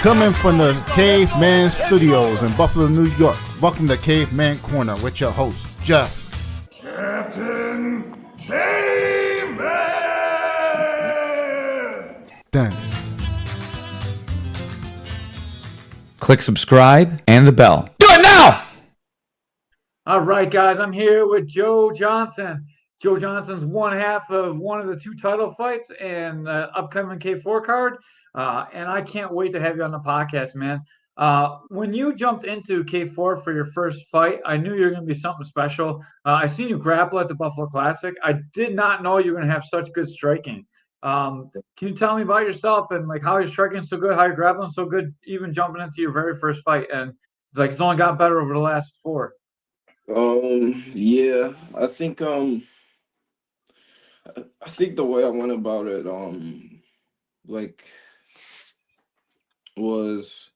Coming from the Caveman Studios in Buffalo, New York. Welcome to Caveman Corner with your host, Jeff. Captain Caveman! Thanks. Click subscribe and the bell. Do it now! All right, guys, I'm here with Joe Johnson. Joe Johnson's one half of one of the two title fights and upcoming K-4 card. And I can't wait to have you on the podcast, man. When you jumped into K-4 for your first fight, I knew you were going to be something special. I seen you grapple at the Buffalo Classic. I did not know you were going to have such good striking. Can you tell me about yourself and like how you're striking so good, how you're grappling so good, even jumping into your very first fight? And like it's only got better over the last four. Yeah, I think the way I went about it, like, was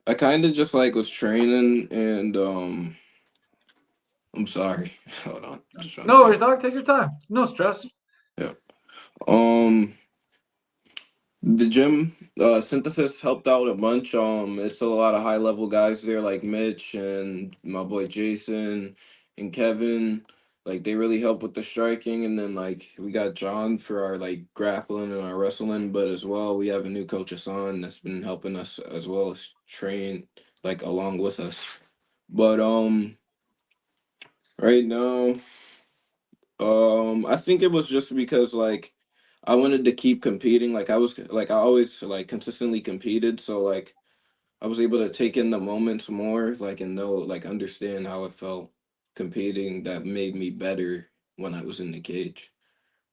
I kind of just like was training and I'm sorry, hold on, just trying to No think. worries, dog. Take your time. No stress. Yeah, um, the gym synthesis helped out a bunch. It's a lot of high level guys there, like Mitch and my boy Jason and Kevin. Like they really help with the striking, and then like we got John for our like grappling and our wrestling, but as well we have a new coach Hassan that's been helping us as well as train like along with us. But right now, I think it was just because like I wanted to keep competing. Like I always like consistently competed, so like I was able to take in the moments more, like and know like understand how it felt competing. That made me better when I was in the cage.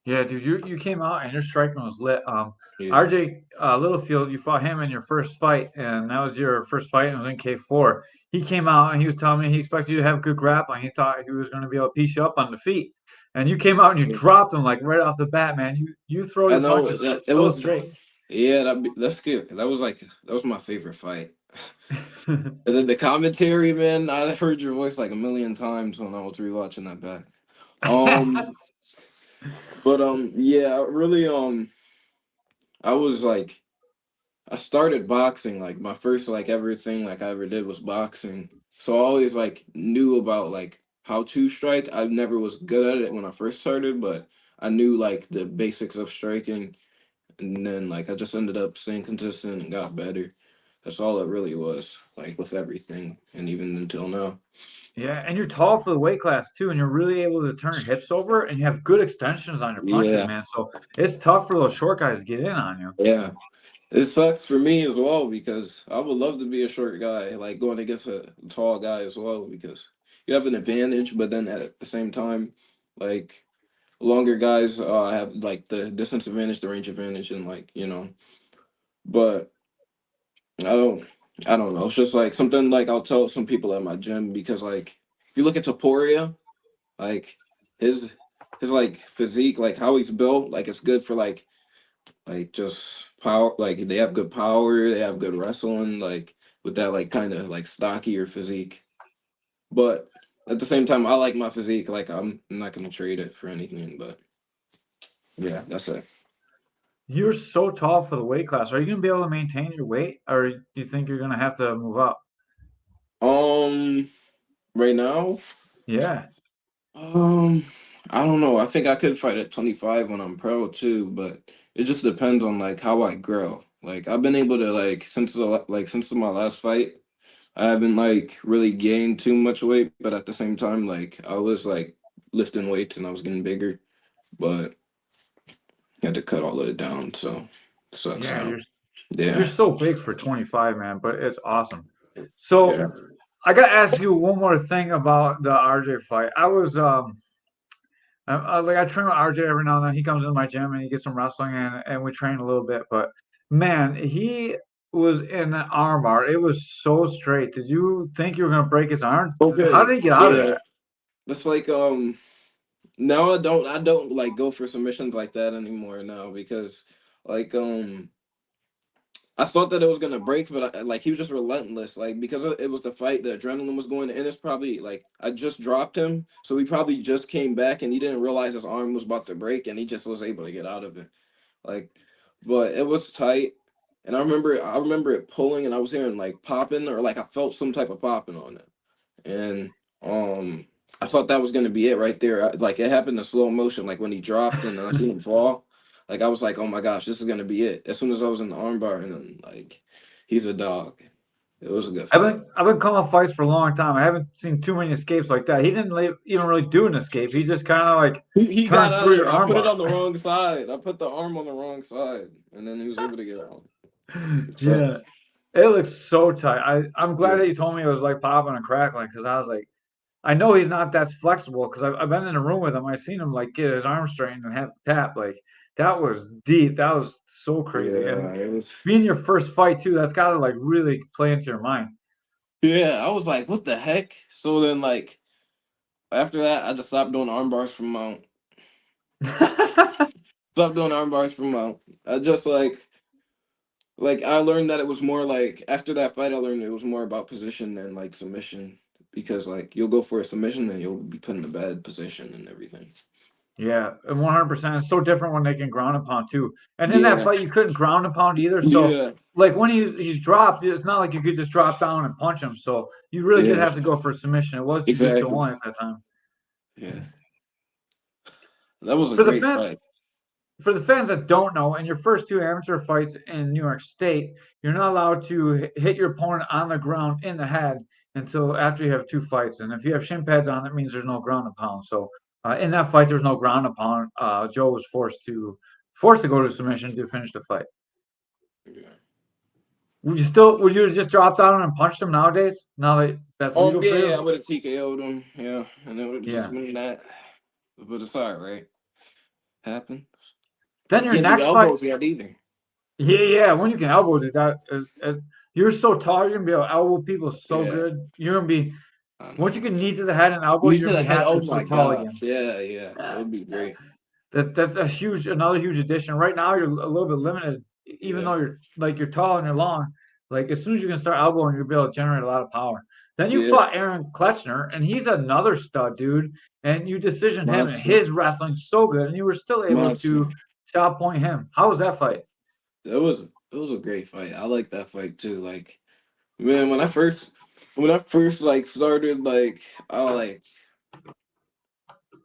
Yeah, dude, you came out and your striking was lit. Yeah. RJ Littlefield, you fought him in your first fight, and that was your first fight, and it was in K4. He came out and he was telling me he expected you to have good grappling. He thought he was going to be able to piece you up on the feet, and you came out and you Yeah. dropped him like right off the bat, man. You throw I your know punches that it so was. straight. Yeah, that's good. That was my favorite fight. And then the commentary, man, I heard your voice like a million times when I was rewatching that back. Um, but yeah, really I was like I started boxing like my first like everything like I ever did was boxing. So I always like knew about like how to strike. I never was good at it when I first started, but I knew like the basics of striking, and then like I just ended up staying consistent and got better. That's all it really was, like with everything, and even until now. Yeah, and you're tall for the weight class too, and you're really able to turn your hips over, and you have good extensions on your punches, Yeah, man. So it's tough for those short guys to get in on you. yeah. It sucks for me as well because I would love to be a short guy, like going against a tall guy as well, because you have an advantage, but then at the same time, like longer guys have like the distance advantage, the range advantage, and like but I don't, I don't know. It's just like something like I'll tell some people at my gym because like if you look at Topuria, like his his like physique, like how he's built, like it's good for like just power. Like they have good power, they have good wrestling, like with that like kind of like stockier physique. But at the same time, I like my physique. Like I'm not gonna trade it for anything. But yeah, that's it. You're so tall for the weight class. Are you going to be able to maintain your weight, or do you think you're going to have to move up? Um, right now, Yeah. um, I don't know. I think I could fight at 25 when I'm pro too, but it just depends on like how I grow. Like I've been able to like since my last fight. I haven't like really gained too much weight, but at the same time, like I was like lifting weights and I was getting bigger, but had to cut all of it down. So sucks Yeah, now. you're Yeah, so big for 25, man, but it's awesome. yeah. So I got to ask you one more thing about the RJ fight. I train with RJ every now and then. He comes into my gym and he gets some wrestling and we train a little bit. But man, he was in an armbar. It was so straight. Did you think you were gonna break his arm? How Okay, did he get out of yeah. that? That's like now I don't like go for submissions like that anymore now because like I thought that it was gonna break, but like he was just relentless. Like because it was the fight, the adrenaline was going, and it's probably like I just dropped him, so he probably just came back and he didn't realize his arm was about to break, and he just was able to get out of it. Like, but it was tight. And I remember it pulling, and I was hearing like popping, or like I felt some type of popping on it. And I thought that was gonna be it right there. Like it happened in slow motion, like when he dropped and then I seen him fall. Like I was like, oh my gosh, this is gonna be it. As soon as I was in the armbar, and then like he's a dog. It was a good fight. I've been calling fights for a long time. I haven't seen too many escapes like that. He didn't even really do an escape. He just kind of like He got turned out of through your there. I put it armbar. on the wrong side. I put the arm on the wrong side, and then he was able to get out. It Yeah, sucks. it looks so tight. I'm glad Yeah. that you told me it was like popping and crackling because I was like, I know he's not that flexible because I've been in a room with him. I've seen him like get his arm straightened and have to tap. Like that was deep. That was so crazy. Yeah, And it was. being your first fight too, that's got to like really play into your mind. Yeah, I was like, what the heck? So then, like after that, I just stopped doing arm bars from mount. Stopped doing arm bars from mount. I just like I learned that it was more like after that fight, I learned it was more about position than like submission, because like you'll go for a submission and you'll be put in a bad position and everything. Yeah, and 100%. It's so different when they can ground and pound too. And in that Yeah, fight, you couldn't ground and pound either. So, yeah, like when he's dropped, it's not like you could just drop down and punch him. So you really did yeah, have to go for a submission. It was jujitsu exactly. only at that time. Yeah, that was a For the great fans, fight. for the fans that don't know, in your first two amateur fights in New York State, you're not allowed to hit your opponent on the ground in the head until after you have two fights. And if you have shin pads on, that means there's no ground and pound. So in that fight, there's no ground and pound. Joe was forced to go to submission to finish the fight. Yeah. Would you just drop down and punch them nowadays? Now that that's legal Yeah, for yeah, you? I would have TKO'd him. Yeah, and it would have just Yeah. been that. But it's all right. Happen. Then You your can't do next fight, elbows yet either. yeah. When you can elbow it, you're so tall, you're gonna be able to elbow people so Yeah, good. You're gonna be I once you know. can knee to the head and elbow, Knee you're to gonna the be head. happy Oh you're so my tall gosh. again. Yeah, yeah. That would be great. That's another huge addition. Right now, you're a little bit limited, even Yeah. though you're tall and you're long. Like as soon as you can start elbowing, you'll be able to generate a lot of power. Then you Yeah. fought Aaron Kletchner, and he's another stud, dude. And you decisioned him, and Monster. his wrestling's so good, and you were still able Monster. to stop point him. How was that fight? It was a great fight. I like that fight too. Like, man, when I first like started, like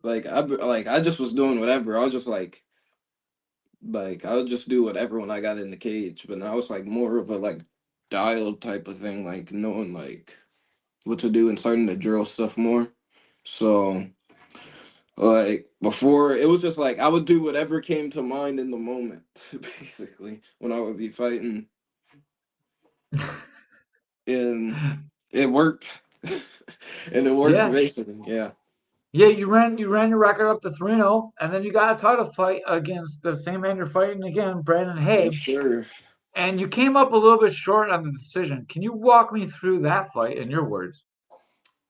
I I just was doing whatever. I was just like I would just do whatever when I got in the cage. But now it's like more of a like dialed type of thing, like knowing like what to do and starting to drill stuff more. So like before, it was just like I would do whatever came to mind in the moment, basically, when I would be fighting, and it worked, and it worked Yeah, basically. Yeah, yeah. You ran your record up to 3-0, and then you got a title fight against the same man you're fighting again, Brandon yes, Haig. sir. And you came up a little bit short on the decision. Can you walk me through that fight in your words?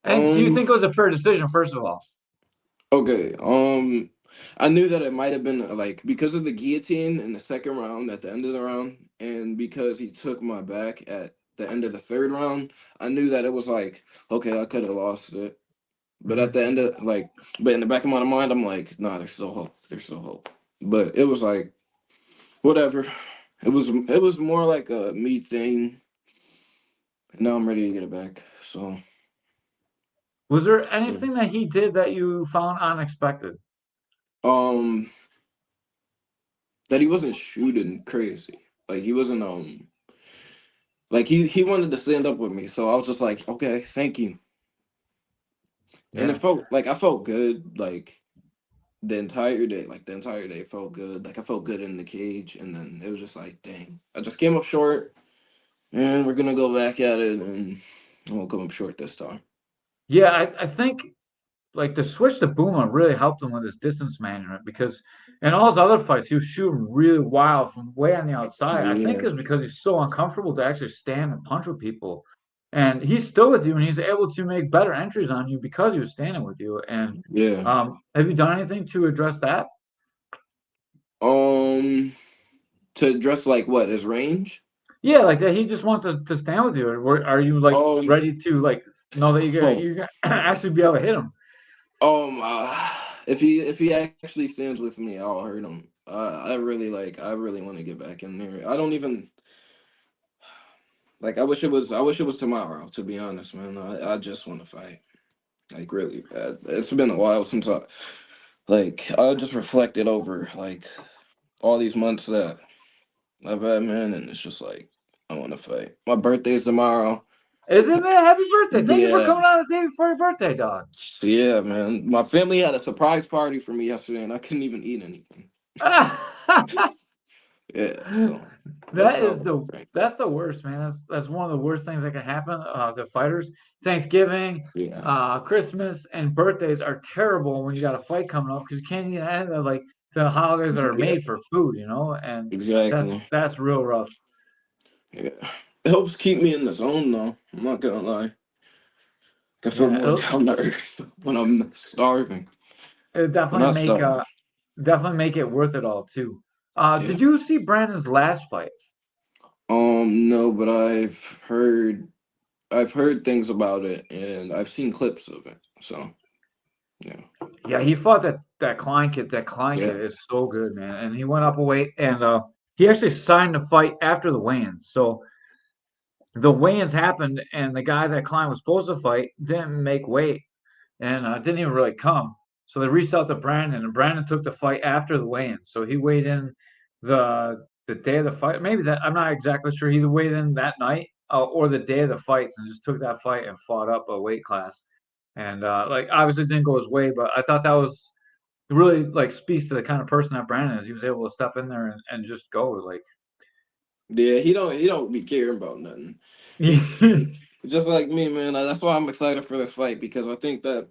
And do you Um. think it was a fair decision, first of all? Okay. I knew that it might have been like because of the guillotine in the second round at the end of the round, and because he took my back at the end of the third round. I knew that it was like, okay, I could have lost it. But at Hmm. the end of like, but in the back of my mind, I'm like, nah, there's still hope. There's still hope. But it was like, whatever. It was more like a me thing. And now I'm ready to get it back. So Was there yeah. anything that he did that you found unexpected? Um, that he wasn't shooting crazy. Like he wasn't like he wanted to stand up with me. So I was just like, okay, thank you. And it Yeah. felt like I felt good like the entire day. Like the entire day felt good. Like I felt good in the cage. And then it was just like, dang. I just came up short. And we're gonna go back at it, and we'll come up short this time. Yeah, I think like the switch to Buma really helped him with his distance management because in all his other fights, he was shooting really wild from way on the outside. I think Yeah, it's because he's so uncomfortable to actually stand and punch with people. And he's still with you, and he's able to make better entries on you because he was standing with you. And yeah. have you done anything to address that? Um, to address like what his range? Yeah, like that. He just wants to stand with you. Are you like Um, ready to like know that oh, you're gonna actually be able to hit him? if he actually stands with me, I'll hurt him. I really want to get back in there. I don't even Like I wish it was tomorrow. To be honest, man, I just want to fight. Like really bad. It's been a while since I just reflected over like all these months that I've had, man, and it's just like I want to fight. My birthday's tomorrow. Isn't it? Happy birthday! Thank you for Yeah, coming on the day before your birthday, dog. yeah, man. My family had a surprise party for me yesterday, and I couldn't even eat anything. Yeah, so that's That how. is the Right. that's the worst, man. That's one of the worst things that can happen to fighters. Thanksgiving, Yeah, Christmas, and birthdays are terrible when you got a fight coming up because you can't eat any of like the holidays that are yeah, made for food, you know, and exactly. that's real rough. Yeah, it helps keep me in the zone, though. I'm not gonna lie. I feel Yeah, more down to earth when I'm starving. it'll When I starve. definitely make it worth it all too. Yeah. Did you see Brandon's last fight? No, but I've heard things about it, and I've seen clips of it. So yeah, Yeah, he fought that Klein kid. That Klein yeah, kid is so good, man. And he went up a weight, and he actually signed the fight after the weigh-ins. So the weigh-ins happened, and the guy that Klein was supposed to fight didn't make weight, and didn't even really come. So they reached out to Brandon, and Brandon took the fight after the weigh-in. So he weighed in the day of the fight. Maybe that I'm not exactly sure. He either weighed in that night or the day of the fights, and just took that fight and fought up a weight class. And like obviously didn't go his way, but I thought that was really like speaks to the kind of person that Brandon is. He was able to step in there and just go like. yeah. He don't be caring about nothing. He just like me, man. That's why I'm excited for this fight because I think that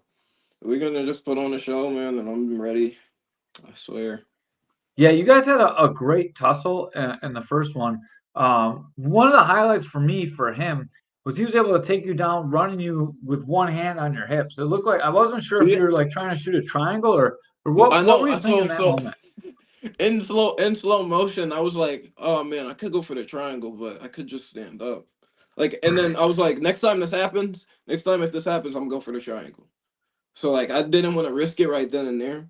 we're gonna just put on a show, man, and I'm ready. I swear. Yeah, you guys had a great tussle in the first one. One of the highlights for me for him was he was able to take you down, running you with one hand on your hips. It looked like I wasn't sure if Yeah, you were like trying to shoot a triangle or what. I What were know. you thinking in that So moment? in slow motion, I was like, oh man, I could go for the triangle, but I could just stand up. Like, and then I was like, next time if this happens, I'm gonna go for the triangle. So like, I didn't want to risk it right then and there.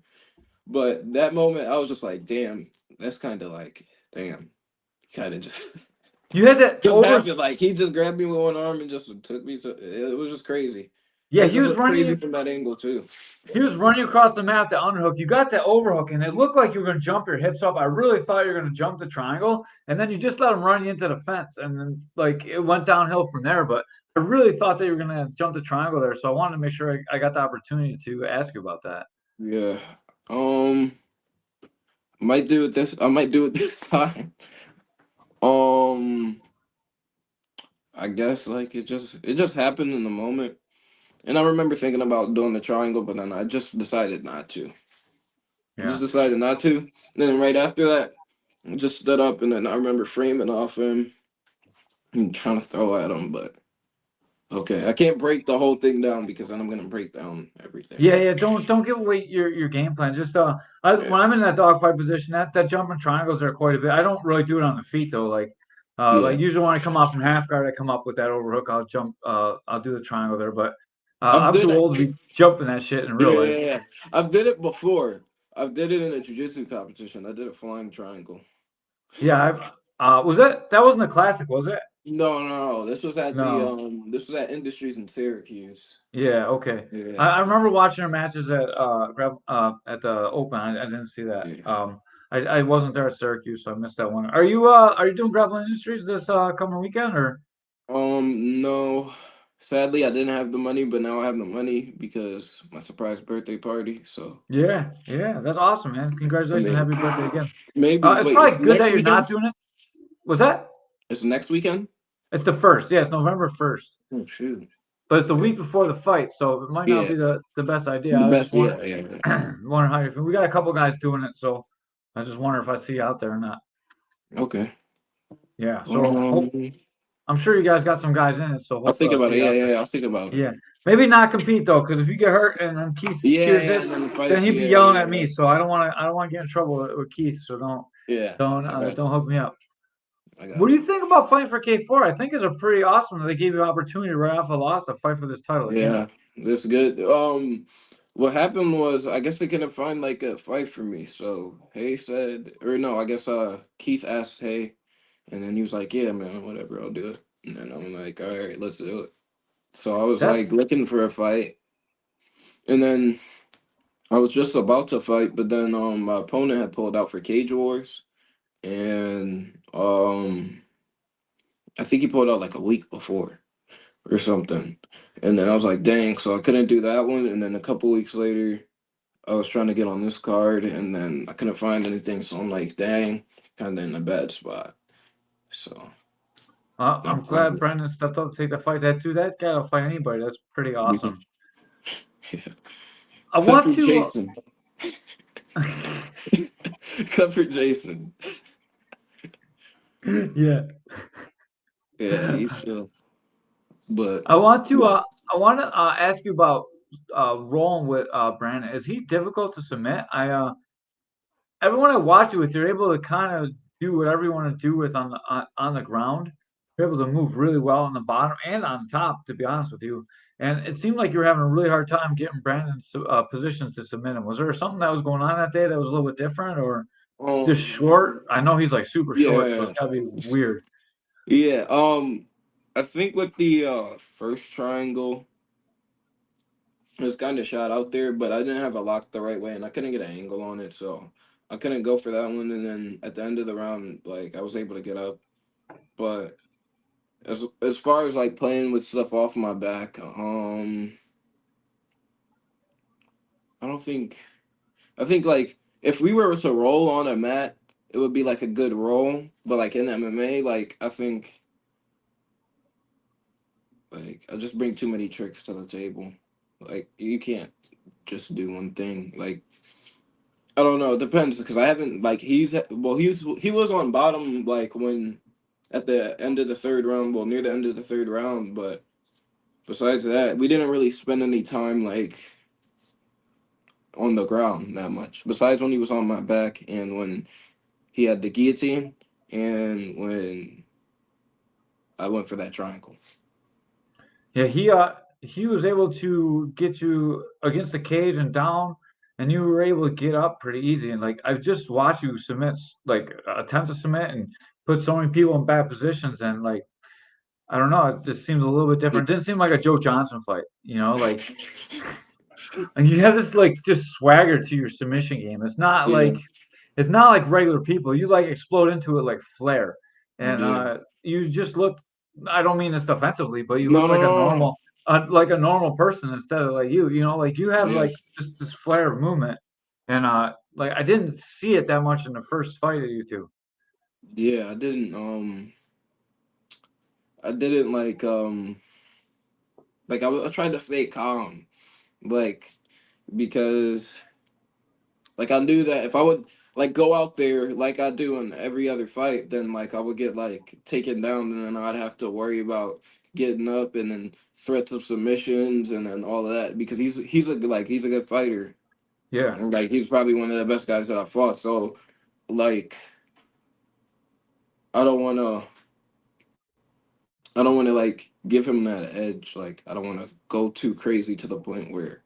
But that moment, I was just like, damn, that's kind of like, damn, kind of just You had that just over. happened. Like he just grabbed me with one arm and just took me to. It was just crazy, Yeah, and it just looked crazy from that angle too. he was running across the map to underhook. You got that overhook, and it looked like you were going to jump your hips up. I really thought you were going to jump the triangle, and then you just let him run you into the fence, and then like it went downhill from there. But I really thought that you were going to jump the triangle there, so I wanted to make sure I got the opportunity to ask you about that. Yeah. Um. Might do it this. I might do it this time. Um. I guess like it just happened in the moment, and I remember thinking about doing the triangle, but then I just decided not to. I just Yeah. decided not to. And then right after that, I just stood up, and then I remember framing off him and trying to throw at him, but okay, I can't break the whole thing down because then I'm gonna break down everything. Yeah, yeah. Don't give away your game plan. Just Yeah, when I'm in that dogfight position, that jumping triangles are quite a bit. I don't really do it on the feet though. yeah. Like usually when I come off from half guard, I come up with that overhook. I'll jump. I'll do the triangle there. But I've I'm did too it. old to be jumping that shit in Yeah, real life. yeah, yeah. I've did it before. I've did it in a jiu-jitsu competition. I did a flying triangle. Yeah, was that wasn't a classic, was it? No, no, no. No. This was at Industries in Syracuse. Yeah, okay. Yeah, I remember watching her matches at the Open. I didn't see that. yeah. I wasn't there at Syracuse, so I missed that one. Are you doing Grappling Industries this coming weekend or? No. Sadly, I didn't have the money, but now I have the money because my surprise birthday party. So, Yeah, yeah, that's awesome, man. I Congratulations, mean, happy birthday again. maybe. It's Wait, it's probably good next that you're not weekend? doing it. Was that? It's next weekend? It's the first. Yeah, it's November 1st. Oh shoot. But it's the Yeah. week before the fight, so it might not Yeah. be the best idea. The I was just best. wondering, Yeah, yeah, yeah. wondering how you feel. We got a couple guys doing it, so I just wonder if I see you out there or not. Okay. Yeah, so hope Um, I'm sure you guys got some guys in it, so I'll hopefully think I'll about see it. you Yeah, out yeah, there. yeah. I'll think about it. Yeah, maybe not compete though, because if you get hurt and then Keith Yeah, hears yeah. this, And then the then fights. he'd be Yeah, yelling yeah, at yeah. me. So I don't want to get in trouble with Keith. So Yeah, I got don't you. hook me up. I What got do you. you think about fighting for K-4? I think it's a pretty awesome that they gave you an opportunity right off a loss to fight for this title again. Yeah, that's good. What happened was I guess they couldn't find like a fight for me. So Hay said, or no, I guess Keith asked Hay, and then he was like, "Yeah, man, whatever, I'll do it." And then I'm like, all right, let's do it. So I was That's like looking for a fight, and then I was just about to fight, but then my opponent had pulled out for Cage Wars, and I think he pulled out like a week before or something. And then I was like, dang, so I couldn't do that one. And then a couple weeks later, I was trying to get on this card, and then I couldn't find anything. So I'm like, dang, kind of in a bad spot. So I'm I'm glad fine. Brendan stepped up to take the fight. That guy will fight anybody. That's pretty awesome. Yeah. I Except want for to. Jason. Except for Jason. Yeah. Yeah, he's still. But I want to. yeah. Ask you about rolling with Brandon. Is he difficult to submit? Everyone I watch you with, you're able to kind of do whatever you want to do with on the ground. You're able to move really well on the bottom and on top, to be honest with you. And it seemed like you were having a really hard time getting Brandon's positions to submit him. Was there something that was going on that day that was a little bit different, or just Um. short? I know he's like super short, so it's Yeah. gotta be weird. Yeah. I think with the first triangle, it was kind of shot out there, but I didn't have it locked the right way, and I couldn't get an angle on it, so I couldn't go for that one. And then at the end of the round, like I was able to get up, but as far as like playing with stuff off my back, I don't think. I think like if we were to roll on a mat, it would be like a good roll. But like in MMA, like I think like I just bring too many tricks to the table. Like you can't just do one thing. Like I don't know. It depends because I haven't like he was on bottom like when at the end of the third round, well near the end of the third round. But besides that, we didn't really spend any time like on the ground that much. Besides when he was on my back and when he had the guillotine, and when I went for that triangle. Yeah, he was able to get you against the cage and down, and you were able to get up pretty easy. And like I've just watched you submit, like attempt to submit and put so many people in bad positions, and like I don't know, it just seems a little bit different. It didn't seem like a Joe Johnson fight, like and you have this like just swagger to your submission game. Yeah, It's not like regular people. You like explode into it like Flair, and yeah. you just look. I don't mean this defensively, but you No, look no, no, no. like a normal person instead of like you. Like you have Yeah, like just this flair of movement, and like I didn't see it that much in the first fight of you two. yeah. I didn't like I tried to stay calm, like because like I knew that if I would like go out there like I do in every other fight, then like I would get like taken down, and then I'd have to worry about getting up and then threats of submissions and then all of that because he's a good fighter. Yeah, And, like he's probably one of the best guys that I fought. So like I don't wanna I don't wanna like give him that edge. Like I don't wanna go too crazy to the point where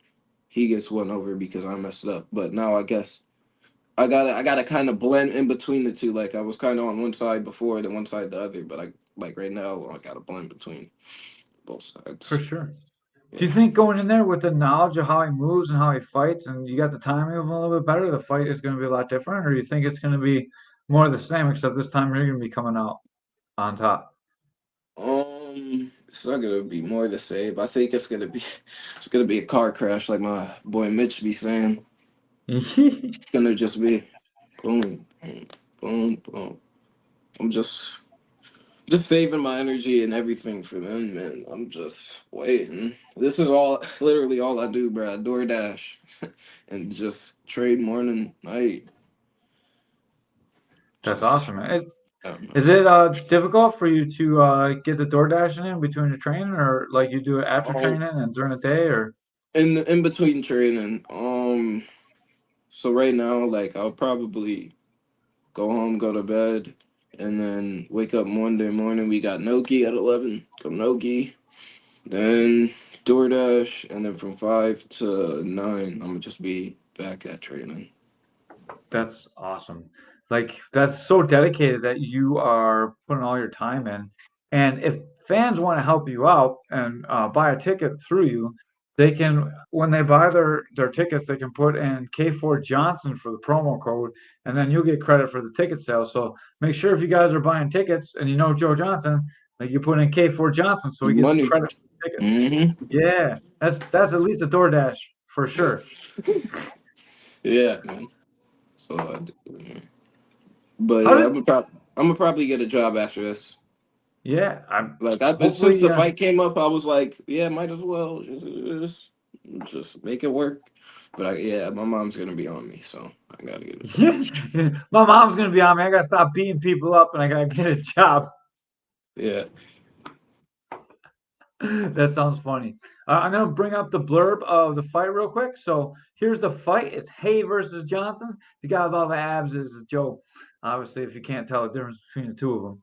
he gets won over because I messed up. But now I guess I gotta kind of blend in between the two. Like I was kind of on one side before, then one side the other. But I like right now I gotta blend between both for sides. sure. Do you Yeah. think going in there with the knowledge of how he moves and how he fights, and you got the timing of him a little bit better, the fight is going to be a lot different, or you think it's going to be more of the same, except this time you're going to be coming out on top? It's not gonna be more the same. I think it's gonna be a car crash, like my boy Mitch be saying. It's gonna just be boom, boom, boom, boom. I'm just saving my energy and everything for them, man. I'm just waiting. This is all literally all I do, bro. DoorDash and just trade morning, night. That's Just awesome, man. I don't know. Is it difficult for you to get the door dashing in between your training, or like you do it after Oh, training and during the day, or in between training. So right now, like I'll probably go home, go to bed, and then wake up Monday morning. We got Noki at 11. Go Noki. Then DoorDash, and then from 5 to 9, I'm gonna just be back at training. that's awesome. Like that's so dedicated that you are putting all your time in. And it fans want to help you out and buy a ticket through you, they can, when they buy their tickets, they can put in K4 Johnson for the promo code, and then you'll get credit for the ticket sales. So make sure if you guys are buying tickets and you know Joe Johnson, like you put in K4 Johnson so he gets Money. credit for the tickets. Mm-hmm. Yeah, that's at least a DoorDash for sure. Yeah, man. So, but How yeah, did I'm gonna probably get a job after this. yeah, I'm Like, since hopefully the fight came up, I was like, yeah, might as well just make it work. But yeah, my mom's gonna be on me, so I gotta get a job. my mom's gonna be on me. I gotta stop beating people up and I gotta get a job. Yeah. That sounds funny. I'm going to bring up the blurb of the fight real quick. So here's the fight. It's Hay versus Johnson. The guy with all the abs is Joe. Obviously, if you can't tell the difference between the two of them.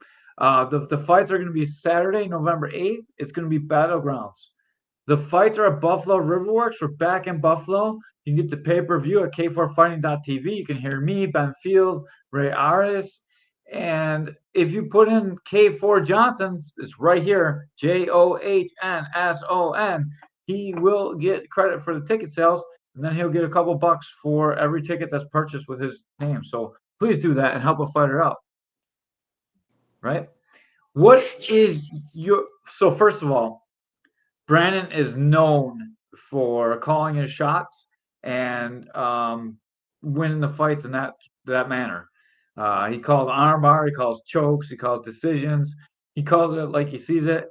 The fights are going to be Saturday, November 8th. It's going to be Battlegrounds. The fights are at Buffalo Riverworks. We're back in Buffalo. You can get the pay-per-view at K4Fighting.tv. You can hear me, Ben Field, Ray Aris. And if you put in K4 Johnson, it's right here, JOHNSON. He will get credit for the ticket sales, and then he'll get a couple bucks for every ticket that's purchased with his name. So please do that and help a fighter out. Right? What is your so first of all, Brandon is known for calling his shots and winning the fights in that manner. He calls armbar, he calls chokes, he calls decisions, he calls it like he sees it.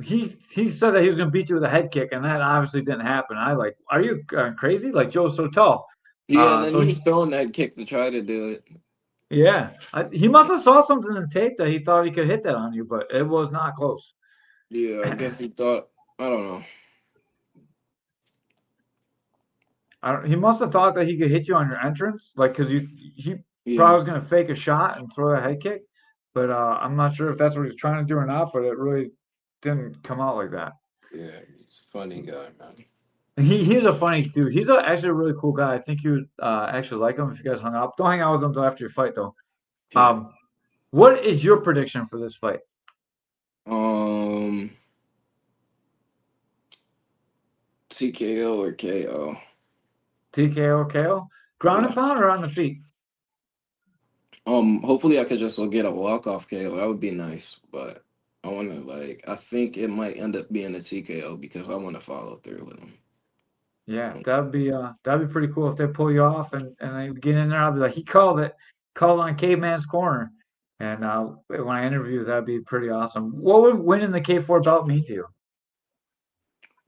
He said that he was going to beat you with a head kick, and that obviously didn't happen. I like, are you crazy? Like Joe's so tall. Yeah, and then So he was throwing that kick to try to do it. yeah, he must have saw something in tape that he thought he could hit that on you, but it was not close. Yeah, I guess he thought, I don't know. He must have thought that he could hit you on your entrance, like because he probably was going to fake a shot and throw a head kick, but I'm not sure if that's what he's trying to do or not. But it really didn't come out like that. Yeah, he's a funny guy, man. He's a funny dude. He's actually a really cool guy. I think you would actually like him if you guys hung out. Don't hang out with him until after your fight, though. Yeah. What is your prediction for this fight? TKO or KO? TKO, KO? Ground and pound or on the feet? Hopefully I could just get a walk-off KO. That would be nice, but I think it might end up being a TKO because I want to follow through with him. Yeah, that'd be pretty cool if they pull you off and they get in there. I'll be like, he called it, called on Caveman's Corner, and when I interview, that'd be pretty awesome. What would winning the K4 belt mean to you?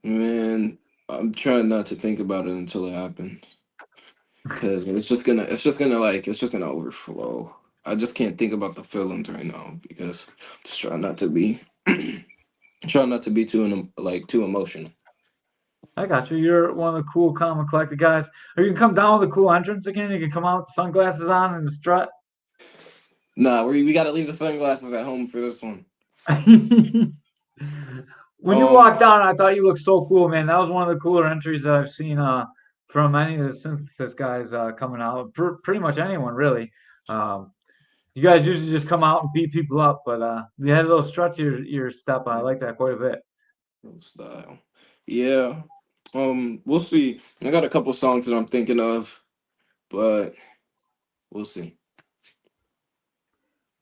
Man, I'm trying not to think about it until it happens, because it's just gonna overflow. I just can't think about the feelings right now because I'm just trying not to be too emotional. I got you. You're one of the cool, calm, and collected guys. Are you gonna come down with a cool entrance again? You can come out with sunglasses on and the strut. Nah, we got to leave the sunglasses at home for this one. When you walked down, I thought you looked so cool, man. That was one of the cooler entries that I've seen from any of the synthesis guys coming out. Pretty much anyone, really. You guys usually just come out and beat people up, but you had a little strut to your step. I like that quite a bit. Style. Yeah. We'll see. I got a couple songs that I'm thinking of, but we'll see.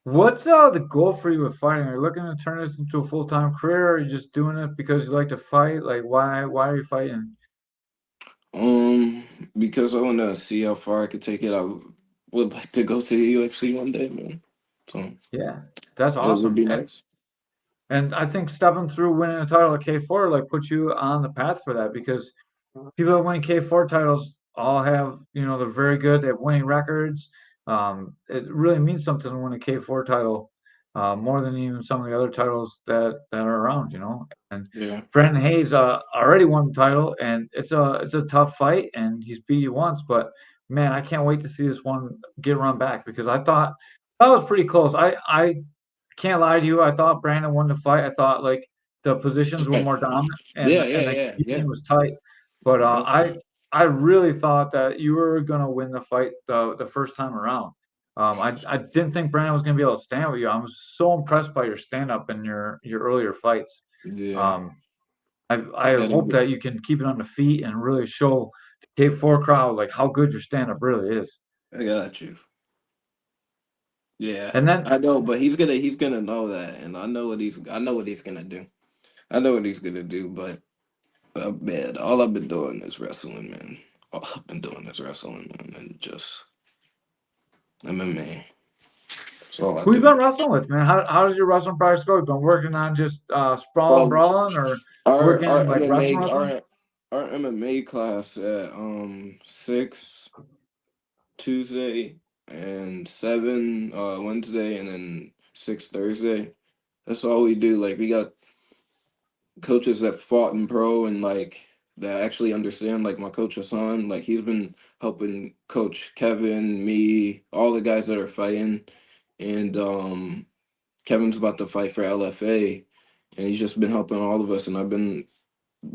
What's the goal for you with fighting? Are you looking to turn this into a full-time career, or are you just doing it because you like to fight? Like, why are you fighting? Because I want to see how far I could take it. I would like to go to the UFC one day, man. So Yeah, that's it would awesome. be nice. And I think stepping through winning a title at K4 like puts you on the path for that because people that win K4 titles all have, they're very good. They have winning records. It really means something to win a K4 title, more than even some of the other titles that are around, And Yeah. Brandon Hayes already won the title, and it's a tough fight, and he's beat you once, but man, I can't wait to see this one get run back because I thought that was pretty close. I can't lie to you. I thought Brandon won the fight. I thought like the positions were more dominant and the game was tight. But I really thought that you were gonna win the fight the first time around. I didn't think Brandon was going to be able to stand with you. I was so impressed by your stand up in your earlier fights. Yeah, Um, I yeah, hope that you can keep it on the feet and really show the K4 crowd like how good your stand up really is. I got you. Yeah, And then I know, but he's gonna know that, and I know what he's gonna do. I know what he's gonna do, but man, all I've been doing is wrestling, man. All I've been doing is wrestling, man, and just MMA. That's all I who you do. been wrestling with, man? How does your wrestling practice go? You been working on just sprawling, Well, brawling, or our working like wrestling, MMA wrestling? our MMA class at 6 Tuesday and 7 Wednesday and then 6 Thursday. That's all we do. Like we got coaches that fought in pro and like that actually understand. Like my coach Hassan, like he's been helping coach Kevin, me, all the guys that are fighting, and Kevin's about to fight for LFA, and he's just been helping all of us, and I've been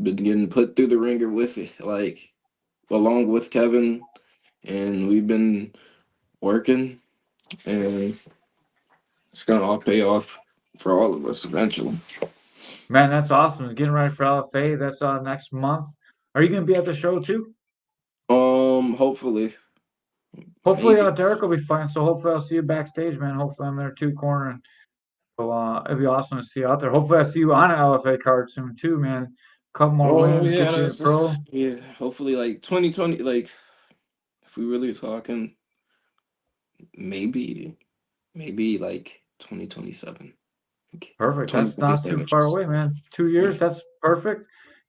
getting put through the ringer with it, like along with Kevin, and we've been working, and it's gonna all pay off for all of us eventually. Man, that's awesome. Getting ready for LFA. That's next month. Are you going to be at the show too? Hopefully, Hopefully, maybe. Derek will be fine. So hopefully, I'll see you backstage, man. Hopefully, I'm there too, cornering. So it'd be awesome to see you out there. Hopefully, I see you on an LFA card soon too, man. Couple more Oh wins, yeah, get you to pro. yeah. Hopefully, like 2020, like if we really talking, maybe like 2027, like Perfect. That's not too 2027. far away, man. 2 years, Yeah. that's perfect.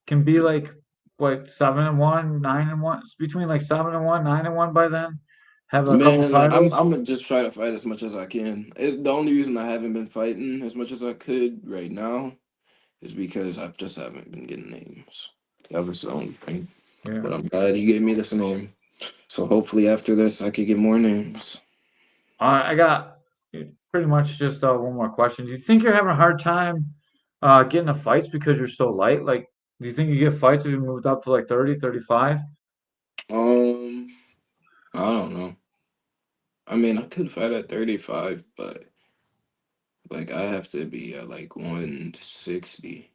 Can be like what 7-1, 9-1. It's between like 7-1, 9-1 by then. Have a couple Man, like titles. I'm gonna just try to fight as much as I can. The only reason I haven't been fighting as much as I could right now is because I just haven't been getting names. That was the only thing. Yeah. But I'm glad he gave me this name. So hopefully after this I could get more names. I got pretty much just one more question. Do you think you're having a hard time getting the fights because you're so light? Like, do you think you get fights if you moved up to like 30, 35? Um, I don't know. I mean, I could fight at 35, but like I have to be at like 160.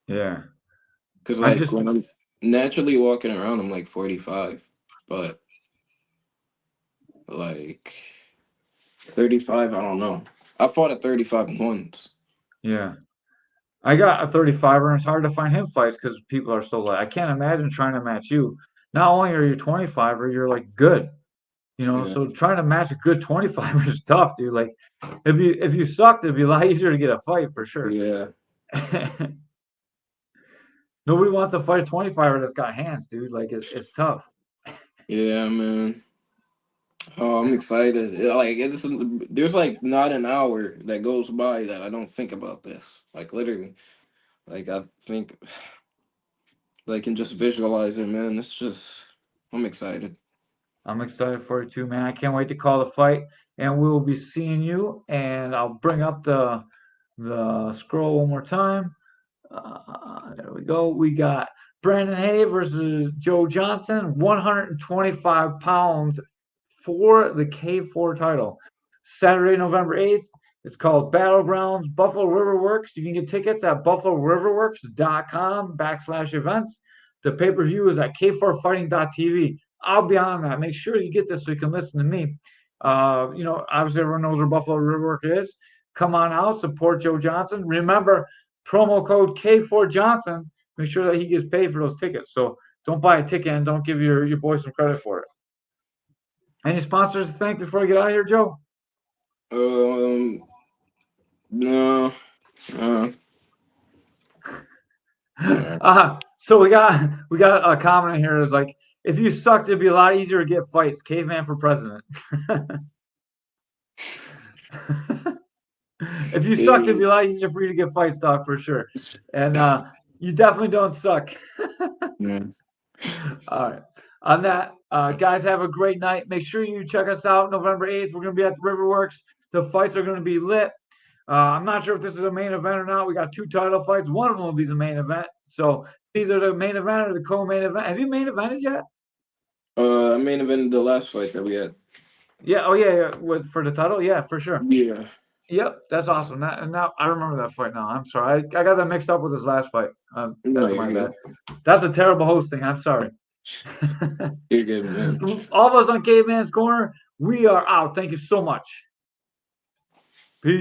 Yeah. Cause I like just when I'm naturally walking around, I'm like 45, but like 35, I don't know. I fought at 35 once. yeah. I got a 35er and it's hard to find him fights because people are so light. I can't imagine trying to match you. Not only are you 25er, you're like good. Yeah, So trying to match a good 25er is tough, dude. Like if you sucked, it'd be a lot easier to get a fight for sure. yeah, Nobody wants to fight a 25er that's got hands, dude. Like it's tough. yeah, man. Oh, I'm excited. Like there's like not an hour that goes by that I don't think about this. Like literally, like I think, like, can just visualize it, man. It's just, I'm excited. I'm excited for it too, man. I can't wait to call the fight, and we will be seeing you. And I'll bring up the scroll one more time. There we go. We got Brandon Hay versus Joe Johnson, 125 pounds for the K-4 title. Saturday, November 8th. It's called Battlegrounds Buffalo River Works. You can get tickets at buffaloriverworks.com/events. The pay-per-view is at k4fighting.tv. I'll be on that. Make sure you get this so you can listen to me. Obviously everyone knows where Buffalo River Work is. Come on out, support Joe Johnson. Remember, promo code K4 Johnson. Make sure that he gets paid for those tickets. So don't buy a ticket and don't give your boy some credit for it. Any sponsors to thank before I get out of here, Joe? Um, no, uh, no. So we got a comment here. Is like, if you sucked, it'd be a lot easier to get fights. Caveman for president. If you sucked, it'd Yeah, be a lot easier for you to get fights, Doc, for sure. And you definitely don't suck. yeah. All right. On that, guys, have a great night. Make sure you check us out November 8th. We're going to be at the Riverworks. The fights are going to be lit. I'm not sure if this is a main event or not. We got 2 title fights. One of them will be the main event. So either the main event or the co-main event. Have you main evented yet? I main event the last fight that we had. Yeah. Oh yeah. For the title. Yeah, for sure. Yeah. Yep. That's awesome. Now I remember that fight. Now I'm sorry. I got that mixed up with his last fight. No, That's you're my bad. good. That's a terrible hosting. I'm sorry. You're good, man. All of us on Caveman's Corner, we are out. Thank you so much.